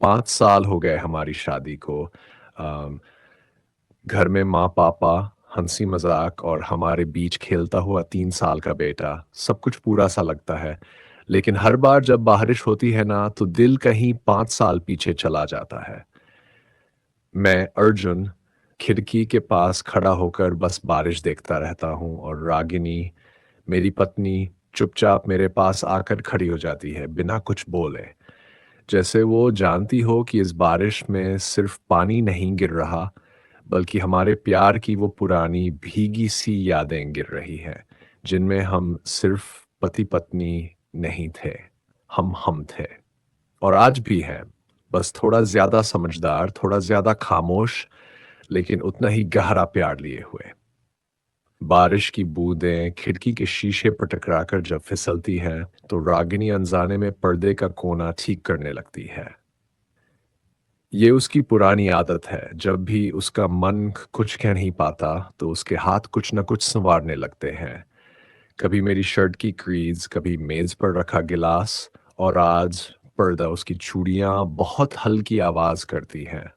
5 साल हो गए हमारी शादी को। अम, घर में माँ-पापा, हँसी-मज़ाक और हमारे बीच खेलता हुआ 3 साल का बेटा, सब कुछ पूरा-सा लगता है। लेकिन हर बार जब बारिश होती है ना, तो दिल कहीं 5 साल पीछे चला जाता है। मैं अर्जुन खिड़की के पास खड़ा होकर बस बारिश देखता रहता हूँ और रागिनी, मेरी पत्नी, चुपचाप मेरे पास आकर खड़ी हो जाती है, बिना कुछ बोले। जैसे वो जानती हो कि इस बारिश में सिर्फ पानी नहीं गिर रहा, बल्कि हमारे प्यार की वो पुरानी भीगी सी यादें गिर रही हैं, जिनमें हम सिर्फ पति-पत्नी नहीं थे, हम थे। और आज भी हैं, बस थोड़ा ज़्यादा समझदार, थोड़ा ज़्यादा खामोश, लेकिन उतना ही गहरा प्यार लिए हुए। बारिश की बूंदें खिड़की के शीशे पर टकराकर जब फिसलती हैं, तो रागिनी अनजाने में पर्दे का कोना ठीक करने लगती है। ये उसकी पुरानी आदत है, जब भी उसका मन कुछ कह नहीं पाता, तो उसके हाथ कुछ न कुछ सँवारने लगते हैं। कभी मेरी शर्ट की क्रीज, कभी मेज़ पर रखा गिलास और आज पर्दा उसकी चूड़ियाँ बहुत हल्की आवाज़ करती हैं।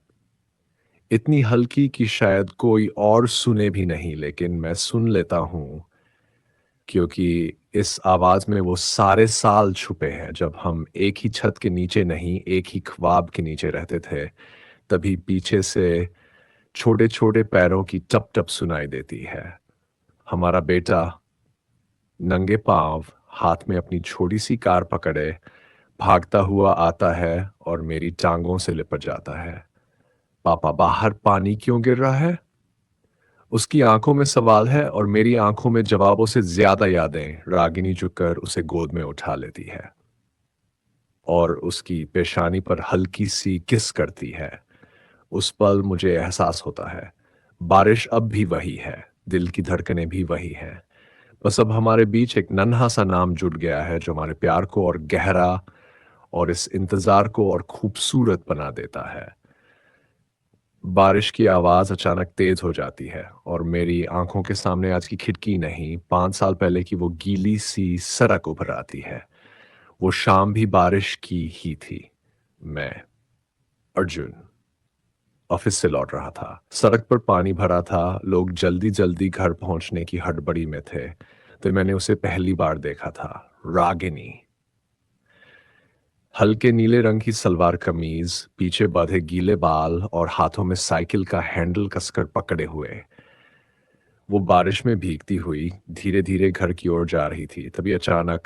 इतनी हल्की कि शायद कोई और सुने भी नहीं, लेकिन मैं सुन लेता हूँ, क्योंकि इस आवाज़ में वो सारे साल छुपे हैं, जब हम एक ही छत के नीचे नहीं, एक ही ख्वाब के नीचे रहते थे। तभी पीछे से छोटे-छोटे पैरों की टप-टप सुनाई देती है। हमारा बेटा नंगे पाँव, हाथ में अपनी छोटी-सी कार पकड़े, भागता हुआ आता है और मेरी टाँगों से लिपट जाता है। पापा, बाहर पानी क्यों गिर रहा है? उसकी आँखों में सवाल है और मेरी आँखों में जवाबों से ज़्यादा यादें। रागिनी झुककर उसे गोद में उठा लेती है और उसकी पेशानी पर हल्की-सी किस करती है। उस पल मुझे एहसास होता है, बारिश अब भी वही है, दिल की धड़कनें भी वही हैं। बस अब हमारे बीच एक नन्हा-सा नाम जुड़ गया है, जो हमारे प्यार को और गहरा और इस इंतज़ार को और खूबसूरत बना देता है। बारिश की आवाज़ अचानक तेज़ हो जाती है और मेरी आँखों के सामने आज की खिड़की नहीं, 5 साल पहले की वो गीली-सी सड़क उभर आती है। वो शाम भी बारिश की ही थी। मैं, अर्जुन, ऑफ़िस से लौट रहा था। सड़क पर पानी भरा था, लोग जल्दी-जल्दी घर पहुँचने की हड़बड़ी में थे। तो मैंने उसे पहली बार देखा था, रागिनी। हल्के नीले रंग की सलवार कमीज, पीछे बंधे गीले बाल और हाथों में साइकिल का हैंडल कसकर पकड़े हुए। वो बारिश में भीगती हुई धीरे-धीरे घर की ओर जा रही थी। तभी अचानक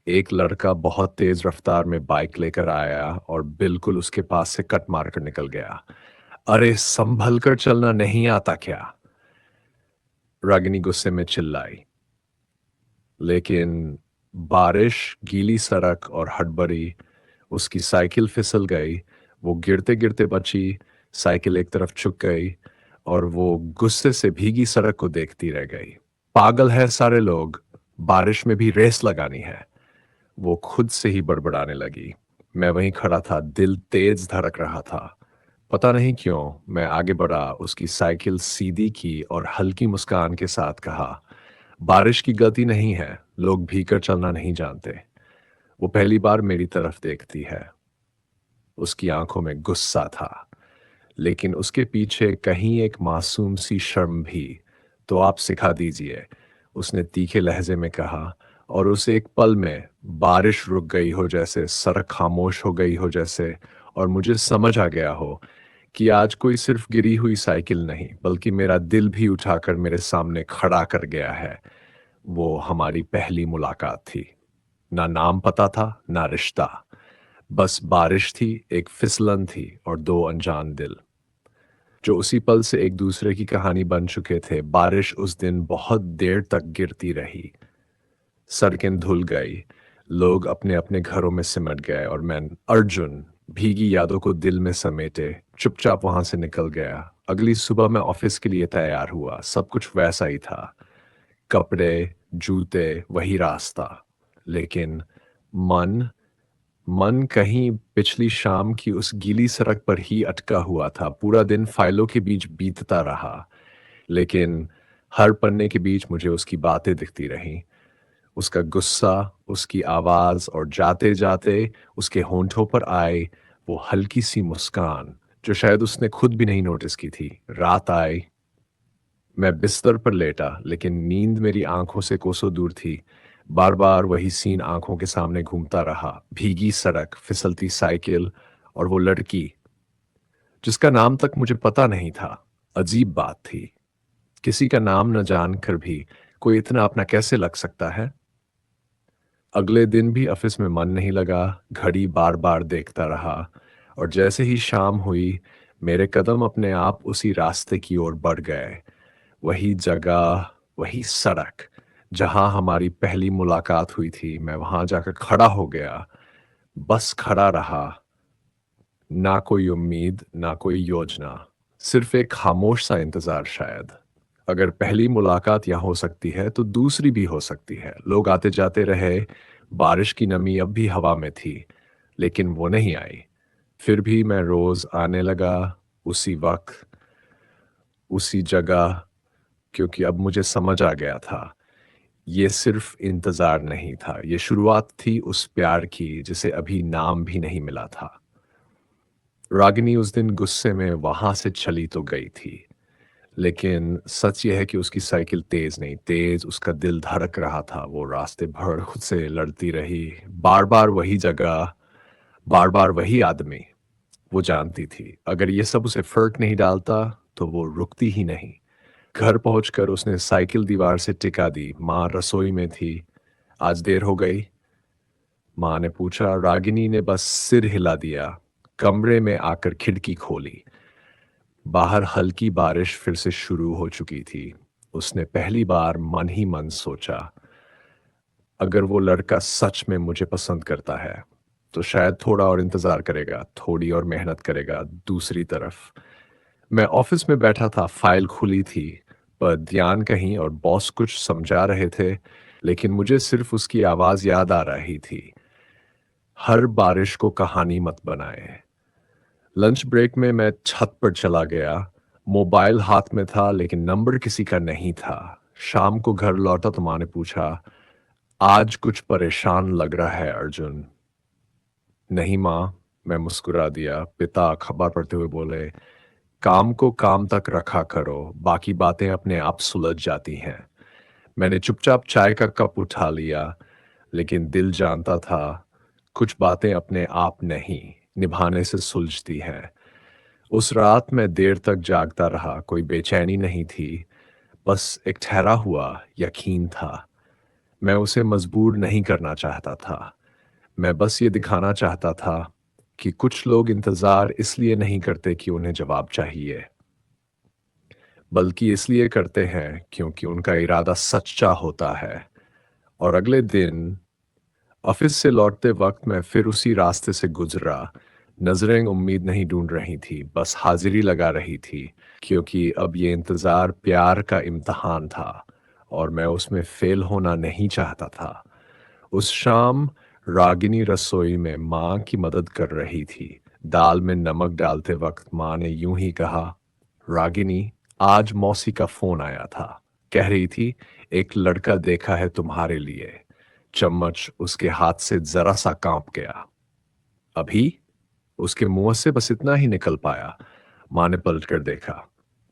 एक लड़का बहुत तेज रफ्तार में बाइक लेकर आया और बिल्कुल उसके पास से कट मारकर निकल गया। अरे, संभल कर चलना नहीं आता क्या? रागिनी गुस्से में चिल्लाई। लेकिन बारिश, गीली सड़क और हड़बड़ी, उसकी साइकिल फिसल गई, वो गिरते-गिरते बची, साइकिल एक तरफ झुक गई और वो गुस्से से भीगी सड़क को देखती रह गई। पागल है सारे लोग, बारिश में भी रेस लगानी है, वो खुद से ही बड़बड़ाने लगी। मैं वहीं खड़ा था, दिल तेज धड़क रहा था। पता नहीं क्यों, मैं आगे बढ़ा, उसकी साइकिल सीधी की और हल्की मुस्कान के साथ कहा, बारिश की गलती नहीं है, लोग भीगकर चलना नहीं जानते। वो पहली बार मेरी तरफ देखती है। उसकी आंखों में गुस्सा था, लेकिन उसके पीछे कहीं एक मासूम सी शर्म भी। तो आप सिखा दीजिए, उसने तीखे लहजे में कहा, और उस एक पल में बारिश रुक गई हो जैसे, सड़क खामोश हो गई हो जैसे, और मुझे समझ आ गया हो कि आज कोई सिर्फ गिरी हुई साइकिल नहीं, बल्कि मेरा दिल भी उठाकर मेरे सामने खड़ा कर गया है। वो हमारी पहली मुलाकात थी। ना नाम पता था, ना रिश्ता। बस बारिश थी, एक फिसलन थी और दो अनजान दिल, जो उसी पल से एक दूसरे की कहानी बन चुके थे। बारिश उस दिन बहुत देर तक गिरती रही। सड़कें धुल गई, लोग अपने-अपने घरों में सिमट गए और मैं, अर्जुन, भीगी यादों को दिल में समेटे, चुपचाप वहां से निकल गया। अगली सुबह मैं ऑफिस के लिए तैयार हुआ। सब कुछ वैसा ही था, कपड़े, जूते, वही रास्ता। लेकिन मन मन कहीं पिछली शाम की उस गीली सड़क पर ही अटका हुआ था। पूरा दिन फाइलों के बीच बीतता रहा, लेकिन हर पन्ने के बीच मुझे उसकी बातें दिखती रहीं। उसका गुस्सा, उसकी आवाज़ और जाते-जाते उसके होंठों पर आए वो हल्की सी मुस्कान जो शायद उसने खुद भी नहीं नोटिस की थी। रात आई, मैं बिस्तर पर लेटा, लेकिन नींद मेरी आंखों से कोसों दूर थी। बार-बार वही सीन आंखों के सामने घूमता रहा। भीगी सड़क, फिसलती साइकिल और वो लड़की, जिसका नाम तक मुझे पता नहीं था। अजीब बात थी, किसी का नाम न जानकर भी कोई इतना अपना कैसे लग सकता है? अगले दिन भी ऑफिस में मन नहीं लगा, घड़ी बार-बार देखता रहा और जैसे ही शाम हुई, मेरे कदम अपने आप उसी रास्ते की ओर बढ़ गए। वही जगह, वही सड़क, जहाँ हमारी पहली मुलाकात हुई थी। मैं वहाँ जाकर खड़ा हो गया, बस खड़ा रहा। ना कोई उम्मीद, ना कोई योजना, सिर्फ एक खामोश सा इंतज़ार शायद। अगर पहली मुलाकात यहाँ हो सकती है, तो दूसरी भी हो सकती है। लोग आते-जाते रहे, बारिश की नमी अब भी हवा में थी, लेकिन वो नहीं आई। फिर भी मैं रोज़ आने लगा, उसी वक़्त, उसी जगह, क्योंकि अब मुझे समझ आ गया था, ये सिर्फ इंतज़ार नहीं था, ये शुरुआत थी उस प्यार की जिसे अभी नाम भी नहीं मिला था। रागिनी उस दिन गुस्से में वहाँ से चली तो गई थी, लेकिन सच ये है कि उसकी साइकिल तेज़ नहीं, तेज़ उसका दिल धड़क रहा था। वो रास्ते भर खुद से लड़ती रही, बार-बार वही जगह, बार-बार वही आदमी। वो जानती थी, अगर ये सब उसे फ़र्क नहीं डालता, तो वो रुकती ही नहीं। घर पहुंचकर उसने साइकिल दीवार से टिका दी। माँ रसोई में थी। आज देर हो गई? माँ ने पूछा। रागिनी ने बस सिर हिला दिया। कमरे में आकर खिड़की खोली। बाहर हल्की बारिश फिर से शुरू हो चुकी थी। उसने पहली बार मन ही मन सोचा, अगर वो लड़का सच में मुझे पसंद करता है, तो शायद थोड़ा और इंतजार करेगा, थोड़ी और मेहनत करेगा। दूसरी तरफ मैं ऑफिस में बैठा था, फाइल खुली थी, पर ध्यान कहीं और बॉस कुछ समझा रहे थे, लेकिन मुझे सिर्फ उसकी आवाज़ याद आ रही थी। हर बारिश को कहानी मत बनाए। लंच ब्रेक में मैं छत पर चला गया। मोबाइल हाथ में था, लेकिन नंबर किसी का नहीं था। शाम को घर लौटा तो माँ ने पूछा, आज कुछ परेशान लग रहा है अर्जुन। नहीं माँ, मैं मुस्कुरा दिया। पिता अखबार पढ़ते हुए बोले, काम को काम तक रखा करो, बाकी बातें अपने आप सुलझ जाती हैं। मैंने चुपचाप चाय का कप उठा लिया, लेकिन दिल जानता था, कुछ बातें अपने आप नहीं, निभाने से सुलझती हैं। उस रात मैं देर तक जागता रहा, कोई बेचैनी नहीं थी, बस एक ठहरा हुआ यकीन था। मैं उसे मजबूर नहीं करना चाहता था, मैं बस ये दिखाना चाहता था कि कुछ लोग इंतज़ार इसलिए नहीं करते कि उन्हें जवाब चाहिए, बल्कि इसलिए करते हैं क्योंकि उनका इरादा सच्चा होता है। और अगले दिन ऑफिस से लौटते वक्त मैं फिर उसी रास्ते से गुजरा। नजरें उम्मीद नहीं ढूंढ रही थी, बस हाजिरी लगा रही थी, क्योंकि अब ये इंतज़ार प्यार का इम्तहान था और मैं उसमें फेल होना नहीं चाहता था। उस शाम रागिनी रसोई में माँ की मदद कर रही थी। दाल में नमक डालते वक्त माँ ने यूं ही कहा, रागिनी, आज मौसी का फोन आया था। कह रही थी, एक लड़का देखा है तुम्हारे लिए। चम्मच उसके हाथ से जरा सा कांप गया। अभी उसके मुंह से बस इतना ही निकल पाया। माँ ने पलटकर देखा।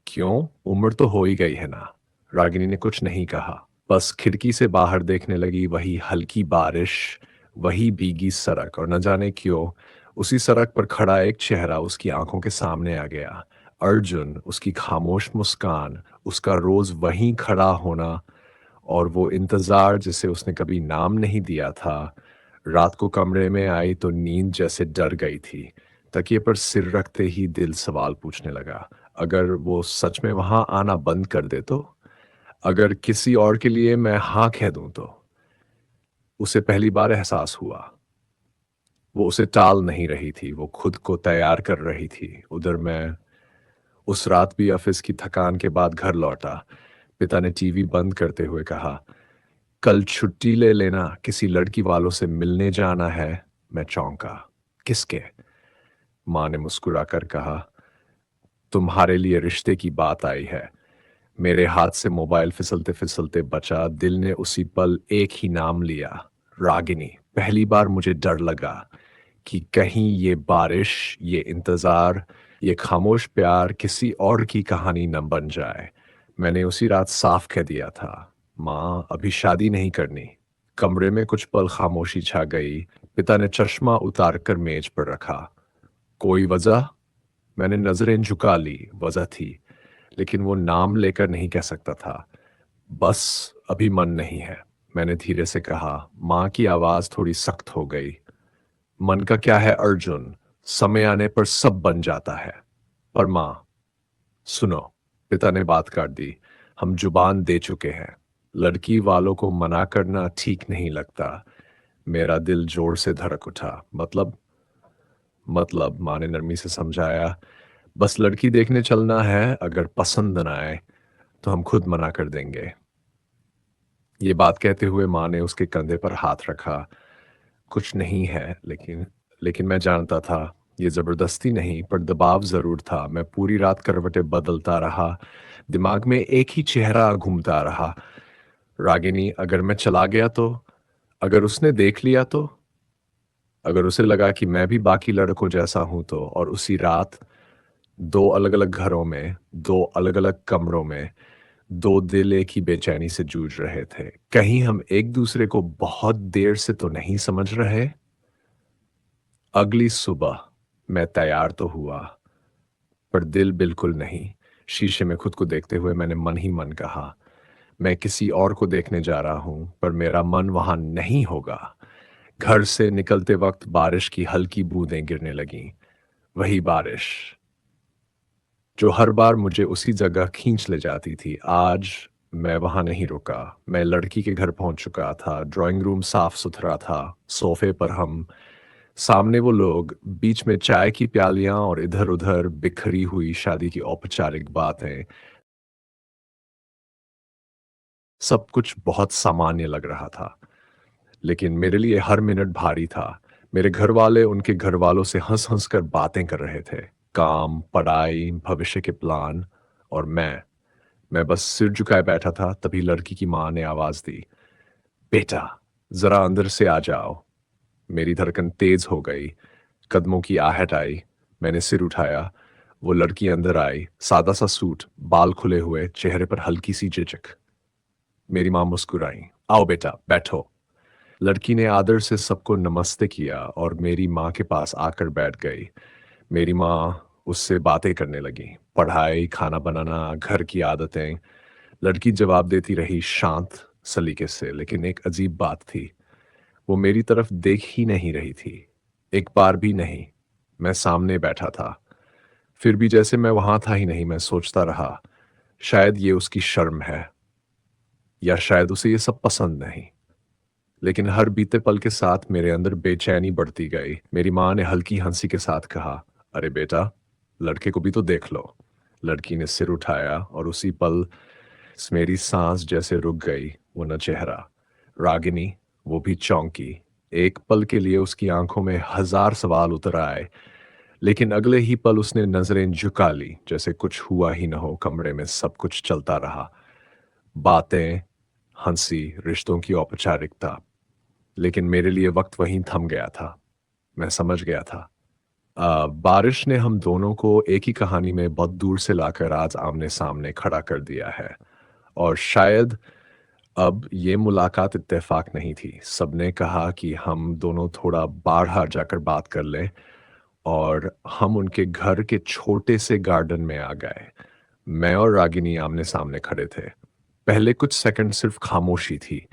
क्यों, उम्र तो हो ही गई है ना। रागिनी ने कुछ नहीं कहा, बस खिड़की से बाहर देखने लगी। वही हल्की बारिश, वही भीगी सड़क, और न जाने क्यों उसी सड़क पर खड़ा एक चेहरा उसकी आंखों के सामने आ गया। अर्जुन, उसकी खामोश मुस्कान, उसका रोज वहीं खड़ा होना, और वो इंतजार जिसे उसने कभी नाम नहीं दिया था। रात को कमरे में आई तो नींद जैसे डर गई थी। तकिए पर सिर रखते ही दिल सवाल पूछने लगा, अगर वो सच में वहां आना बंद कर दे तो? अगर किसी और के लिए मैं हाँ कह दूं तो? उसे पहली बार एहसास हुआ, वो उसे टाल नहीं रही थी, वो खुद को तैयार कर रही थी। उधर मैं उस रात भी ऑफिस की थकान के बाद घर लौटा। पिता ने टीवी बंद करते हुए कहा, कल छुट्टी ले लेना, किसी लड़की वालों से मिलने जाना है। मैं चौंका। किसके? माँ ने मुस्कुराकर कहा, तुम्हारे लिए रिश्ते की बात आई है। मेरे हाथ से मोबाइल फिसलते फिसलते बचा। दिल ने उसी पल एक ही नाम लिया, रागिनी। पहली बार मुझे डर लगा कि कहीं ये बारिश, ये इंतज़ार, ये खामोश प्यार किसी और की कहानी न बन जाए। मैंने उसी रात साफ कह दिया था, माँ अभी शादी नहीं करनी। कमरे में कुछ पल खामोशी छा गई। पिता ने चश्मा उतार कर मेज पर रखा। कोई वजह? मैंने नज़रें झुका ली, वजह थी, लेकिन वो नाम लेकर नहीं कह सकता था। बस अभी मन नहीं है, मैंने धीरे से कहा। माँ की आवाज़ थोड़ी सख्त हो गई। मन का क्या है अर्जुन, समय आने पर सब बन जाता है। पर माँ, सुनो, पिता ने बात काट दी। हम जुबान दे चुके हैं। लड़की वालों को मना करना ठीक नहीं लगता। मेरा दिल जोर से धड़क उठा। मतलब माँ ने नरमी से समझाया, बस लड़की देखने चलना है, अगर पसंद न आए तो हम खुद मना कर देंगे। ये बात कहते हुए माँ ने उसके कंधे पर हाथ रखा। कुछ नहीं है, लेकिन मैं जानता था, ये ज़बरदस्ती नहीं पर दबाव ज़रूर था। मैं पूरी रात करवटें बदलता रहा, दिमाग में एक ही चेहरा घूमता रहा। रागिनी, अगर मैं चला गया तो? अगर उसने देख लिया तो? अगर उसे लगा कि मैं भी बाकी लड़कों जैसा हूं तो? और उसी रात, दो अलग-अलग घरों में, दो अलग-अलग कमरों में, दो दिल एक ही बेचैनी से जूझ रहे थे। कहीं हम एक दूसरे को बहुत देर से तो नहीं समझ रहे? अगली सुबह मैं तैयार तो हुआ, पर दिल बिल्कुल नहीं। शीशे में खुद को देखते हुए मैंने मन ही मन कहा, मैं किसी और को देखने जा रहा हूं, पर मेरा मन वहां नहीं होगा। घर से निकलते वक्त बारिश की हल्की बूंदें गिरने लगीं। वही बारिश जो हर बार मुझे उसी जगह खींच ले जाती थी। आज मैं वहां नहीं रुका। मैं लड़की के घर पहुंच चुका था। ड्राइंग रूम साफ सुथरा था। सोफे पर हम, सामने वो लोग, बीच में चाय की प्यालियां और इधर-उधर बिखरी हुई शादी की औपचारिक बातें। सब कुछ बहुत सामान्य लग रहा था, लेकिन मेरे लिए हर मिनट भारी था। मेरे घर वाले उनके घर वालों से हंस-हंस कर बातें कर रहे थे। काम, पढ़ाई, भविष्य के प्लान, और मैं बस सिर झुकाए बैठा था। तभी लड़की की माँ ने आवाज दी, बेटा, जरा अंदर से आ जाओ। मेरी धड़कन तेज हो गई। कदमों की आहट आई। मैंने सिर उठाया। वो लड़की अंदर आई, सादा सा सूट, बाल खुले हुए, चेहरे पर हल्की सी झिझक। मेरी माँ मुस्कुराई। आओ बेटा, बैठो। लड़की ने आदर से सबको नमस्ते किया और मेरी माँ के पास आकर बैठ गई। मेरी माँ उससे बातें करने लगी, पढ़ाई, खाना बनाना, घर की आदतें। लड़की जवाब देती रही शांत सलीके से, लेकिन एक अजीब बात थी, वो मेरी तरफ देख ही नहीं रही थी। एक बार भी नहीं। मैं सामने बैठा था, फिर भी जैसे मैं वहां था ही नहीं। मैं सोचता रहा, शायद ये उसकी शर्म है, या शायद उसे ये सब पसंद नहीं। लेकिन हर बीते पल के साथ मेरे अंदर बेचैनी बढ़ती गई। मेरी माँ ने हल्की हंसी के साथ कहा, अरे बेटा, लड़के को भी तो देख लो। लड़की ने सिर उठाया और उसी पल मेरी सांस जैसे रुक गई। वो न चेहरा, रागिनी, वो भी चौंकी। एक पल के लिए उसकी आंखों में हजार सवाल उतर आए, लेकिन अगले ही पल उसने नजरें झुका ली, जैसे कुछ हुआ ही न हो। कमरे में सब कुछ चलता रहा, बातें, हंसी, रिश्तों की औपचारिकता, लेकिन मेरे लिए वक्त वहीं थम गया था। मैं समझ गया था, बारिश ने हम दोनों को एक ही कहानी में बहुत दूर से लाकर आज आमने सामने खड़ा कर दिया है। और शायद अब ये मुलाकात इत्तेफाक नहीं थी। सबने कहा कि हम दोनों थोड़ा बाहर जाकर बात कर लें, और हम उनके घर के छोटे से गार्डन में आ गए। मैं और रागिनी आमने सामने खड़े थे। पहले कुछ सेकंड सिर्फ खामोशी थी,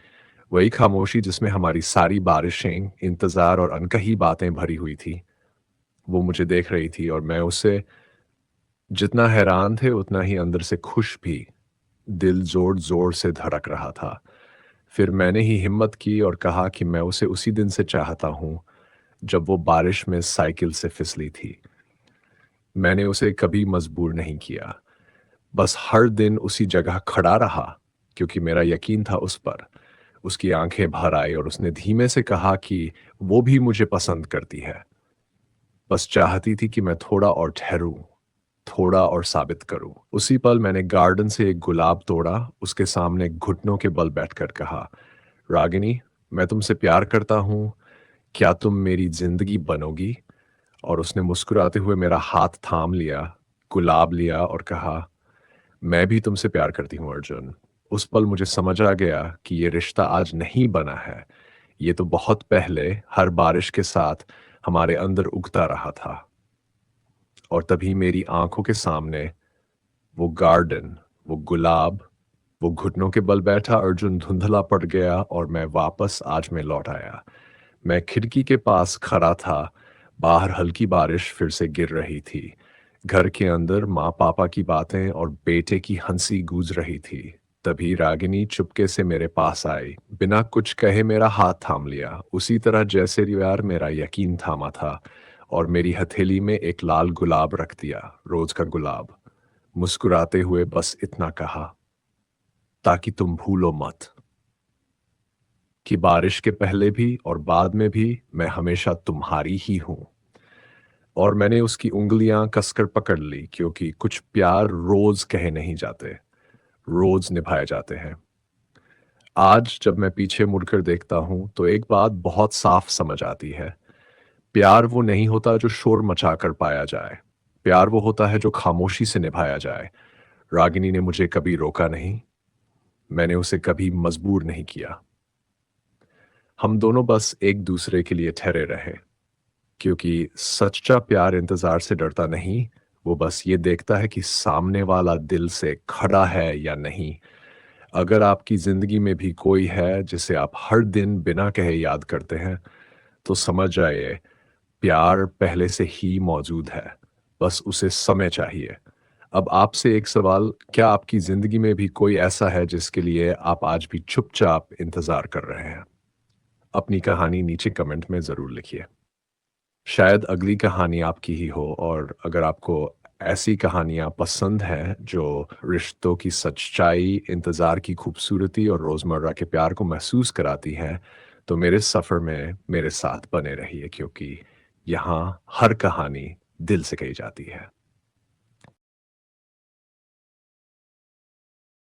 वही खामोशी जिसमें हमारी सारी बारिशें, इंतजार और अनकही बातें भरी हुई थी। वो मुझे देख रही थी और मैं उससे जितना हैरान थे उतना ही अंदर से खुश भी। दिल जोर जोर से धड़क रहा था। फिर मैंने ही हिम्मत की और कहा कि मैं उसे उसी दिन से चाहता हूँ जब वो बारिश में साइकिल से फिसली थी। मैंने उसे कभी मजबूर नहीं किया, बस हर दिन उसी जगह खड़ा रहा, क्योंकि मेरा यकीन था उस पर। उसकी आंखें भर आई और उसने धीमे से कहा कि वो भी मुझे पसंद करती है, बस चाहती थी कि मैं थोड़ा और ठहरूं, थोड़ा और साबित करूं। उसी पल मैंने गार्डन से एक गुलाब तोड़ा, उसके सामने घुटनों के बल बैठकर कहा, रागिनी, मैं तुमसे प्यार करता हूं, क्या तुम मेरी ज़िंदगी बनोगी? और उसने मुस्कुराते हुए मेरा हाथ थाम लिया, गुलाब लिया और कहा, मैं भी तुमसे प्यार करती हूँ अर्जुन। उस पल मुझे समझ आ गया कि ये रिश्ता आज नहीं बना है, ये तो बहुत पहले हर बारिश के साथ हमारे अंदर उगता रहा था। और तभी मेरी आँखों के सामने वो गार्डन, वो गुलाब, वो घुटनों के बल बैठा अर्जुन धुंधला पड़ गया और मैं वापस आज में लौट आया। मैं खिड़की के पास खड़ा था, बाहर हल्की बारिश फिर से गिर रही थी। घर के अंदर माँ-पापा की बातें और बेटे की हँसी गूँज रही थी। तभी रागिनी चुपके से मेरे पास आई, बिना कुछ कहे मेरा हाथ थाम लिया, उसी तरह जैसे यार मेरा यकीन थामा था और मेरी हथेली में एक लाल गुलाब रख दिया, रोज़ का गुलाब। मुस्कुराते हुए बस इतना कहा, ताकि तुम भूलो मत कि बारिश के पहले भी और बाद में भी मैं हमेशा तुम्हारी ही हूँ। और मैंने उसकी उँगलियाँ कसकर पकड़ ली क्योंकि कुछ प्यार रोज़ कहे नहीं जाते, रोज़ निभाए जाते हैं। आज जब मैं पीछे मुड़कर देखता हूँ, तो एक बात बहुत साफ समझ आती है। प्यार वो नहीं होता जो शोर मचाकर पाया जाए। प्यार वो होता है जो खामोशी से निभाया जाए। रागिनी ने मुझे कभी रोका नहीं, मैंने उसे कभी मजबूर नहीं किया। हम दोनों बस एक दूसरे के लिए ठहरे रहे। क्योंकि सच्चा प्यार इंतज़ार से डरता नहीं, वो बस ये देखता है कि सामने वाला दिल से खड़ा है या नहीं। अगर आपकी ज़िंदगी में भी कोई है जिसे आप हर दिन बिना कहे याद करते हैं, तो समझ जाइए प्यार पहले से ही मौजूद है, बस उसे समय चाहिए। अब आपसे एक सवाल, क्या आपकी ज़िंदगी में भी कोई ऐसा है जिसके लिए आप आज भी चुपचाप इंतज़ार कर रहे हैं? अपनी कहानी नीचे कमेंट में ज़रूर लिखिए। शायद अगली कहानी आपकी ही हो और अगर आपको ऐसी कहानियाँ पसंद हैं जो रिश्तों की सच्चाई, इंतज़ार की खूबसूरती और रोज़मर्रा के प्यार को महसूस कराती हैं, तो मेरे सफ़र में मेरे साथ बने रहिए क्योंकि यहाँ हर कहानी दिल से कही जाती है।